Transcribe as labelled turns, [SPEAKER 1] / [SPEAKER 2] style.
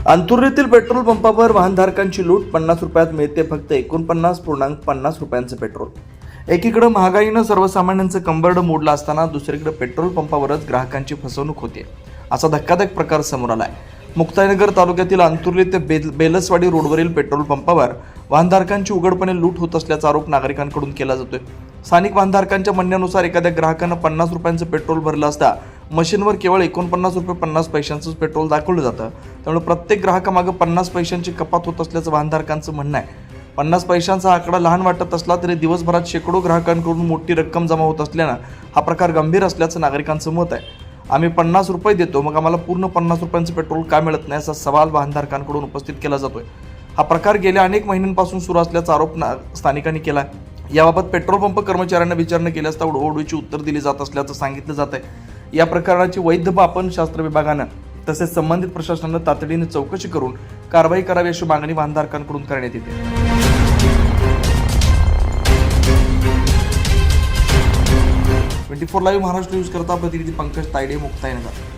[SPEAKER 1] अंतुर्यातील petrol पंपावर वाहनधारकांची लूट. 50 रुपयात मिळते फक्त 49.50 रुपयांचं पेट्रोल. एकीकडे महागाईनं सर्वसामान्यांचं कंबरडं मोडलं असताना दुसरीकडे पेट्रोल पंपावरच ग्राहकांची फसवणूक होते. असा धक्कादायक प्रकार समोर आलाय. मुक्ताईनगर तालुक्यातील अंतुर्ली ते बेलसवाडी रोडवरील पेट्रोल पंपावर वाहनधारकांची उघडपणे लूट होत असल्याचा आरोप नागरिकांकडून केला जातोय. स्थानिक वाहनधारकांच्या म्हणण्यानुसार एखाद्या ग्राहकानं 50 रुपयांचं पेट्रोल भरलं असता मशीनवर केवळ 49 रुपये 50 पैशांचंच पेट्रोल दाखवलं जातं. त्यामुळे प्रत्येक ग्राहकामागं 50 पैशांची कपात होत असल्याचं वाहनधारकांचं म्हणणं आहे. 50 पैशांचा आकडा लहान वाटत असला तरी दिवसभरात शेकडो ग्राहकांकडून मोठी रक्कम जमा होत असल्यानं हा प्रकार गंभीर असल्याचं नागरिकांचं मत आहे. आम्ही 50 रुपये देतो, मग आम्हाला पूर्ण 50 रुपयांचं पेट्रोल का मिळत नाही, असा सवाल वाहनधारकांकडून उपस्थित केला जातोय. हा प्रकार गेल्या अनेक महिन्यांपासून सुरू असल्याचा आरोप स्थानिकांनी केला. याबाबत पेट्रोल पंप कर्मचाऱ्यांना विचारणा केली असता ओढीची उत्तर दिली जात असल्याचं सांगितलं जात आहे. या प्रकरणाची वैध मापन शास्त्र विभागानं तसेच संबंधित प्रशासनानं तातडीने चौकशी करून कारवाई करावी अशी मागणी वाहनधारकांकडून करण्यात येते. 24 लाईव्ह महाराष्ट्र न्यूज करता प्रतिनिधी पंकज तायडे, मुक्ताईनगर.